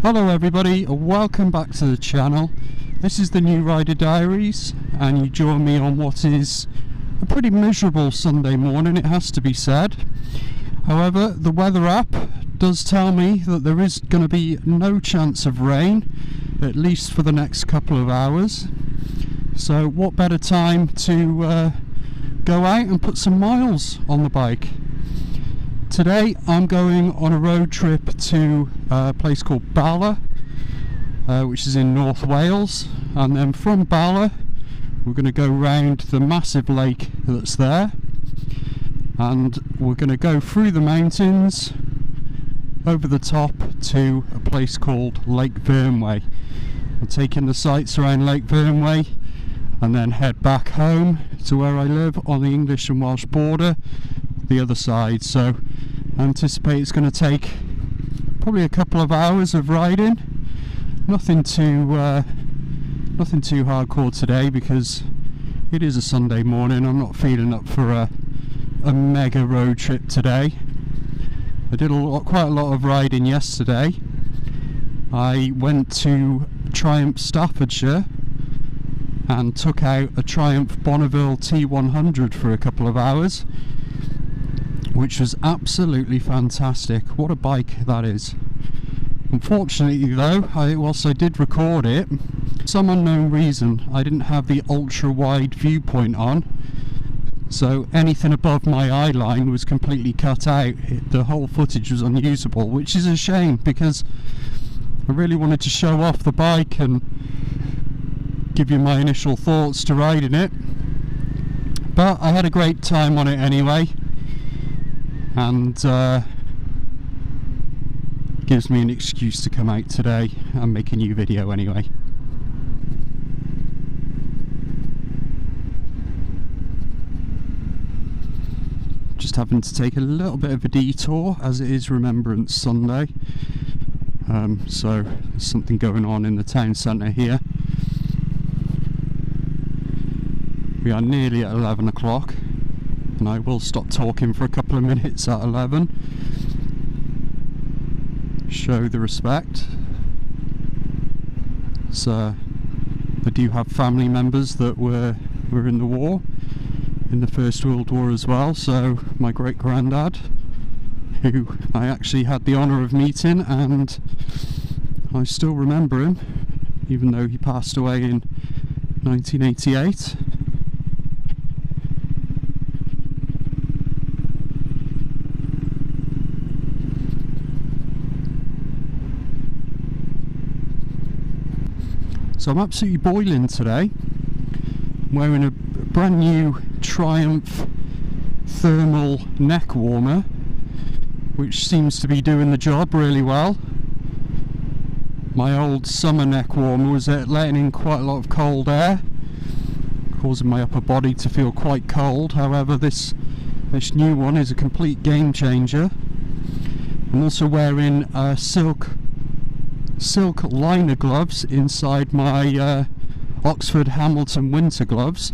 Hello everybody, welcome back to the channel. This is the New Rider Diaries and you join me on what is a pretty miserable Sunday morning, it has to be said. However, the weather app does tell me that there is going to be no chance of rain, at least for the next couple of hours. So what better time to go out and put some miles on the bike. Today I'm going on a road trip to a place called Bala, which is in North Wales, and then from Bala we're going to go round the massive lake that's there, and we're going to go through the mountains over the top to a place called Lake Vyrnwy. We're taking the sights around Lake Vyrnwy and then head back home to where I live on the English and Welsh border, the other side. So I anticipate it's going to take probably a couple of hours of riding. Nothing too hardcore today because it is a Sunday morning. I'm not feeling up for a mega road trip today. I did quite a lot of riding yesterday. I went to Triumph Staffordshire and took out a Triumph Bonneville T100 for a couple of hours, which was absolutely fantastic. What a bike that is. Unfortunately though, whilst I did record it, for some unknown reason I didn't have the ultra wide viewpoint on, so anything above my eye line was completely cut out. The whole footage was unusable, which is a shame because I really wanted to show off the bike and give you my initial thoughts to riding it. But I had a great time on it anyway, and gives me an excuse to come out today and make a new video anyway. Just having to take a little bit of a detour as it is Remembrance Sunday, so there's something going on in the town centre here. We are nearly at 11 o'clock and I will stop talking for a couple of minutes at 11. Show the respect. So I do have family members that were in the war, in the First World War as well. So my great granddad, who I actually had the honour of meeting, and I still remember him even though he passed away in 1988. So I'm absolutely boiling today. I'm wearing a brand new Triumph thermal neck warmer, which seems to be doing the job really well. My old summer neck warmer was letting in quite a lot of cold air, causing my upper body to feel quite cold. However, this new one is a complete game changer. I'm also wearing silk liner gloves inside my Oxford Hamilton winter gloves,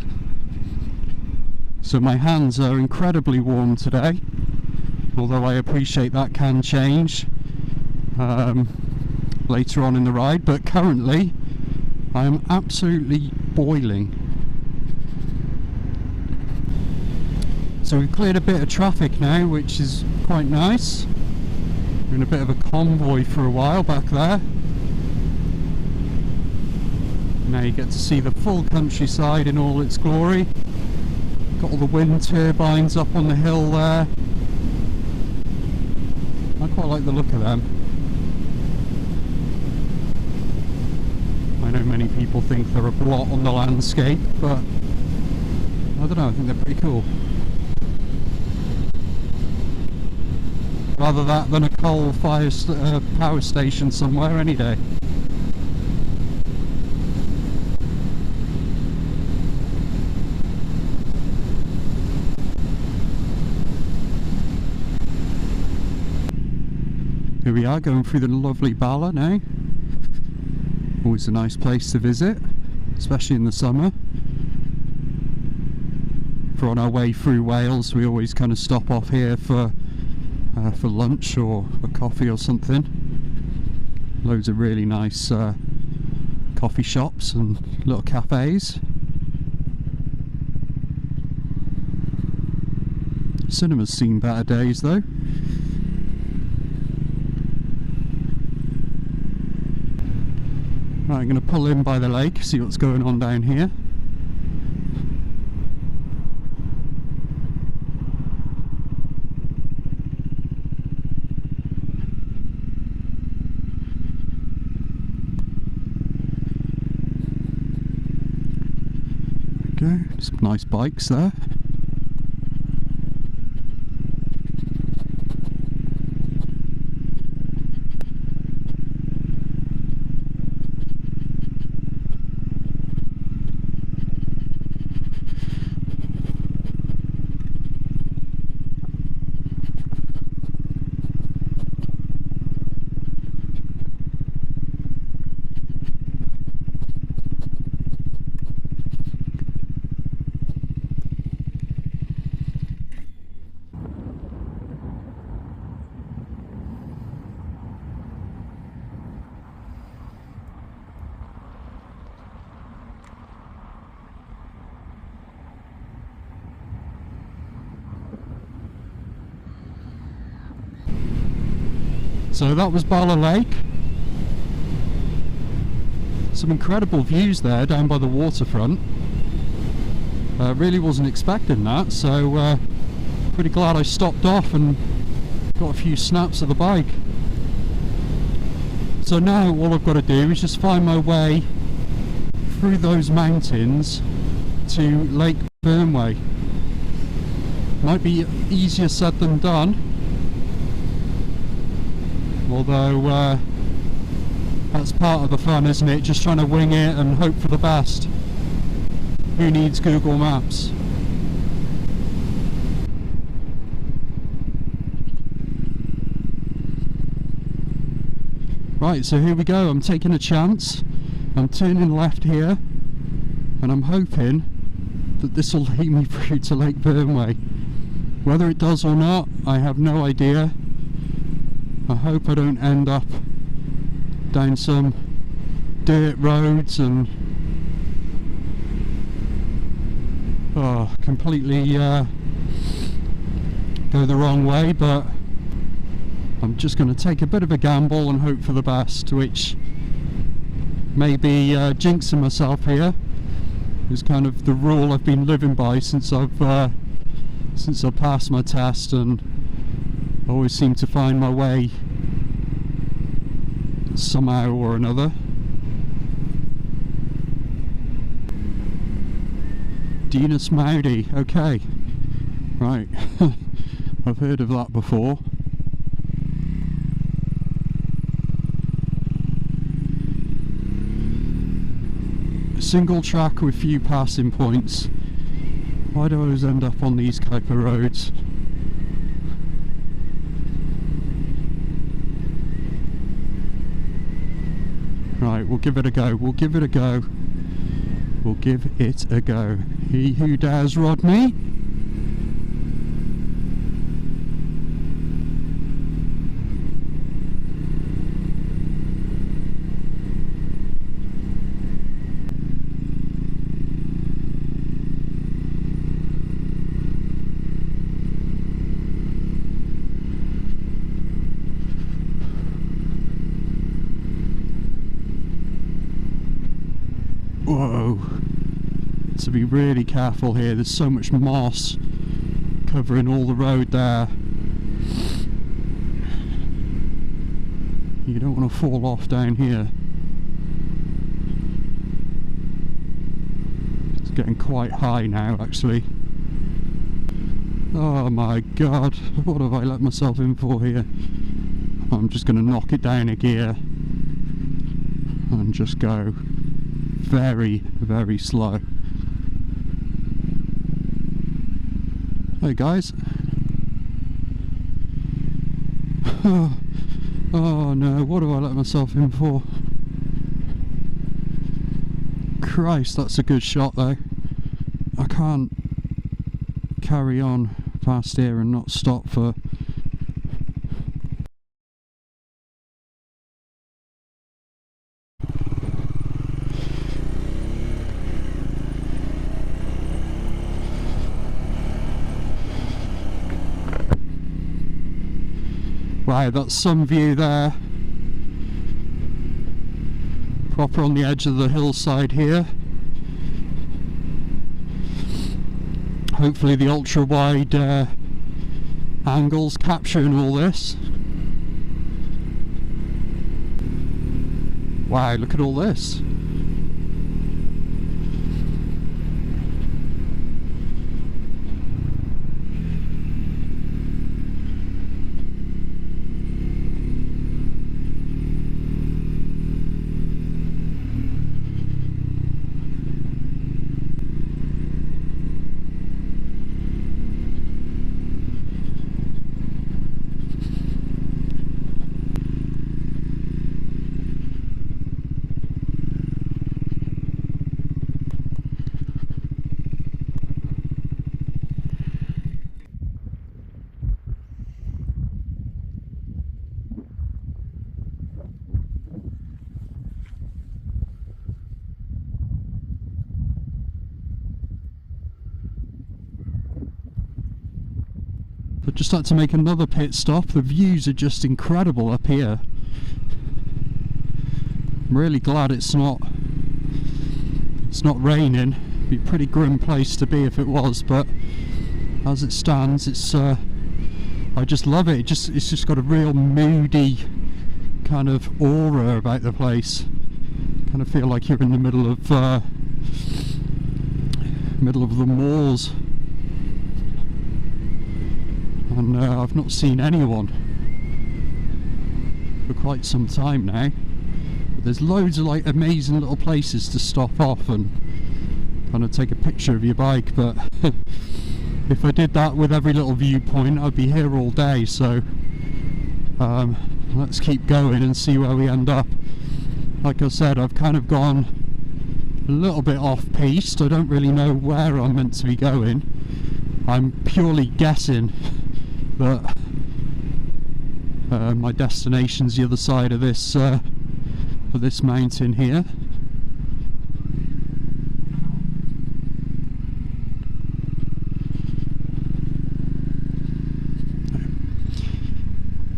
so my hands are incredibly warm today, although I appreciate that can change later on in the ride, but currently I am absolutely boiling. So we've cleared a bit of traffic now, which is quite nice. We're in a bit of a convoy for a while back there. Now you get to see the full countryside in all its glory. Got all the wind turbines up on the hill there. I quite like the look of them. I know many people think they're a blot on the landscape, but I don't know, I think they're pretty cool. Rather that than a coal fire power station somewhere any day. Here we are, going through the lovely Bala now. Always a nice place to visit, especially in the summer. For on our way through Wales, we always kind of stop off here for lunch or a coffee or something. Loads of really nice coffee shops and little cafes. Cinema's seen better days though. Right, I'm going to pull in by the lake, see what's going on down here. There we go, some nice bikes there. So that was Bala Lake. Some incredible views there down by the waterfront. Really wasn't expecting that, so pretty glad I stopped off and got a few snaps of the bike. So now all I've got to do is just find my way through those mountains to Lake Vyrnwy. Might be easier said than done. Although that's part of the fun, isn't it? Just trying to wing it and hope for the best. Who needs Google Maps? Right, so here we go. I'm taking a chance. I'm turning left here, and I'm hoping that this will lead me through to Lake Vyrnwy. Whether it does or not, I have no idea. I hope I don't end up down some dirt roads and completely go the wrong way, but I'm just going to take a bit of a gamble and hope for the best, which may be jinxing myself here. Is kind of the rule I've been living by since I passed my test, and I always seem to find my way somehow or another. Dinas Maudi, okay, right. I've heard of that before. Single track with few passing points. Why do I always end up on these type of roads? Right, we'll give it a go, we'll give it a go. We'll give it a go. He who dares rod me. Whoa, to be really careful here. There's so much moss covering all the road there. You don't want to fall off down here. It's getting quite high now actually. Oh my god, what have I let myself in for here? I'm just going to knock it down a gear and just go very, very slow. Hey guys. Oh no, what have I let myself in for? Christ, that's a good shot though. I can't carry on past here and not stop for Wow, that's some view there. Proper on the edge of the hillside here. Hopefully the ultra wide angles capturing all this. Wow, look at all this. I just had to make another pit stop. The views are just incredible up here. I'm really glad it's not raining. It'd be a pretty grim place to be if it was, but as it stands, it's I just love it. It's just got a real moody kind of aura about the place. Kind of feel like you're in the middle of the moors. And I've not seen anyone for quite some time now. But there's loads of like amazing little places to stop off and kind of take a picture of your bike, but if I did that with every little viewpoint, I'd be here all day. So let's keep going and see where we end up. Like I said, I've kind of gone a little bit off piste. I don't really know where I'm meant to be going. I'm purely guessing that my destination's the other side of this mountain here.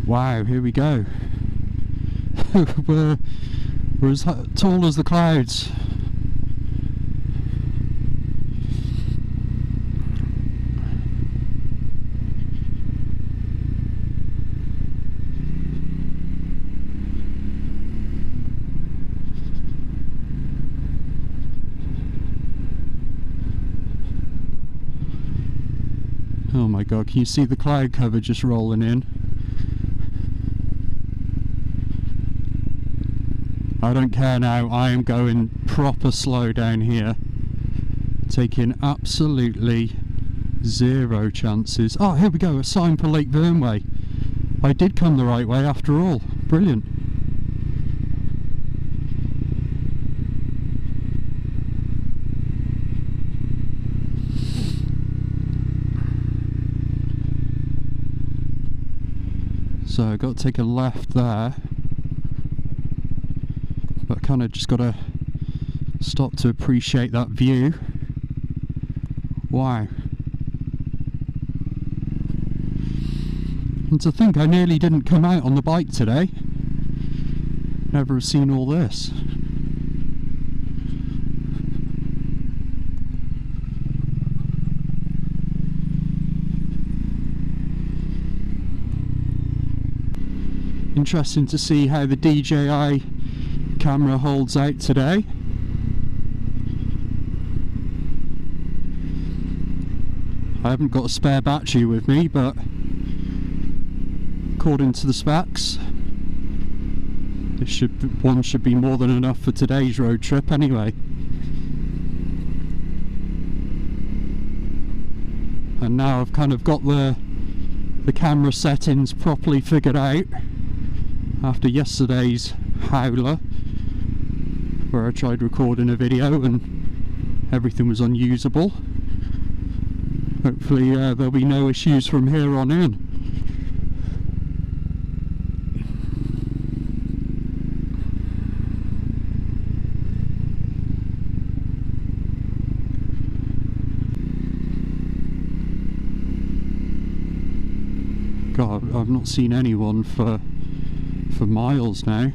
Wow, here we go. we're as tall as the clouds. Oh my god, can you see the cloud cover just rolling in? I don't care now, I am going proper slow down here. Taking absolutely zero chances. Oh, here we go, a sign for Lake Vyrnwy. I did come the right way after all. Brilliant. So I've got to take a left there, but I kind of just got to stop to appreciate that view. Wow. And to think I nearly didn't come out on the bike today. Never have seen all this. Interesting to see how the DJI camera holds out today. I haven't got a spare battery with me, but according to the specs, one should be more than enough for today's road trip anyway. And now I've kind of got the camera settings properly figured out after yesterday's howler, where I tried recording a video and everything was unusable. Hopefully there'll be no issues from here on in. God, I've not seen anyone for miles now.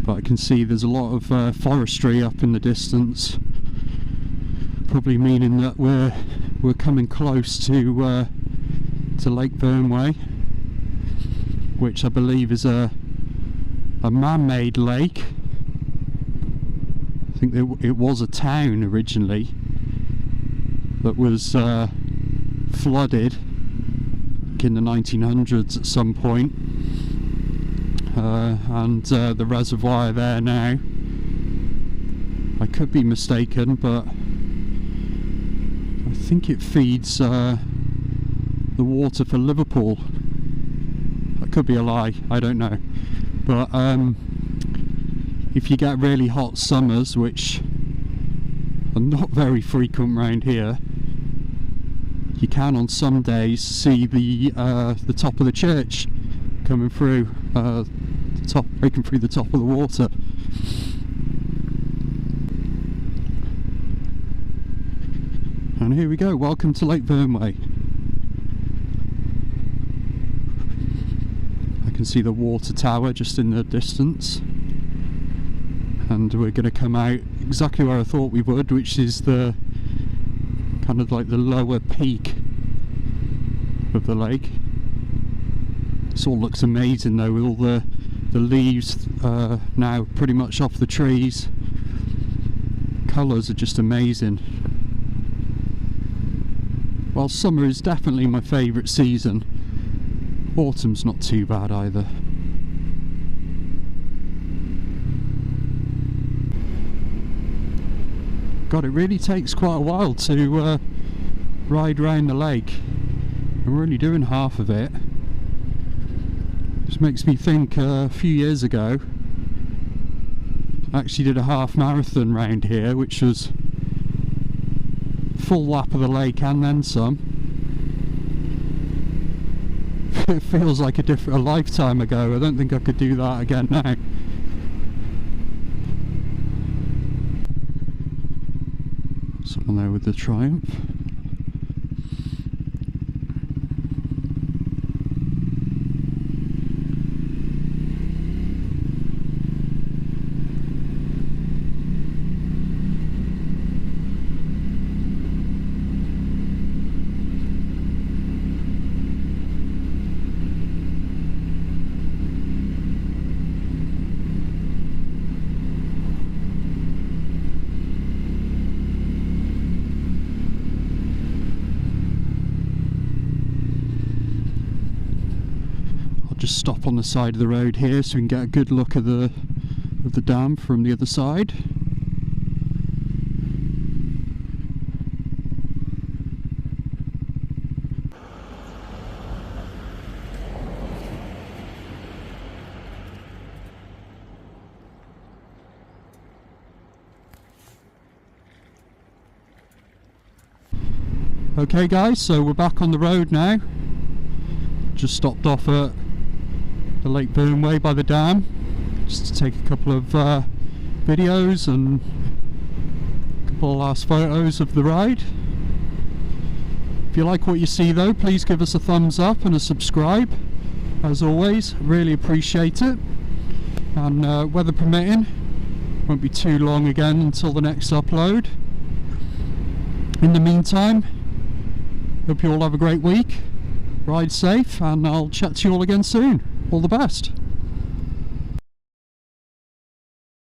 But I can see there's a lot of forestry up in the distance, probably meaning that we're coming close to Lake Vyrnwy, which I believe is a man-made lake. I think it was a town originally that was flooded in the 1900s at some point, and the reservoir there now, I could be mistaken, but I think it feeds the water for Liverpool. That could be a lie, I don't know. But if you get really hot summers, which are not very frequent around here, you can on some days see the top of the church coming through, breaking through the top of the water. And here we go, welcome to Lake Vyrnwy. I can see the water tower just in the distance, and we're going to come out exactly where I thought we would, which is the kind of like the lower peak of the lake. This all looks amazing though, with all the leaves now pretty much off the trees. Colours are just amazing. While summer is definitely my favourite season, autumn's not too bad either. God, it really takes quite a while to ride around the lake. I'm really doing half of it. This makes me think a few years ago I actually did a half marathon round here, which was full lap of the lake and then some. It feels like a lifetime ago. I don't think I could do that again now. Someone there with the Triumph. Just stop on the side of the road here so we can get a good look of the dam from the other side. Okay guys, so we're back on the road now. Just stopped off at the Lake Vyrnwy by the dam just to take a couple of videos and a couple of last photos of the ride. If you like what you see though, please give us a thumbs up and a subscribe. As always, really appreciate it. And weather permitting, won't be too long again until the next upload. In the meantime, hope you all have a great week, ride safe, and I'll chat to you all again soon. All the best.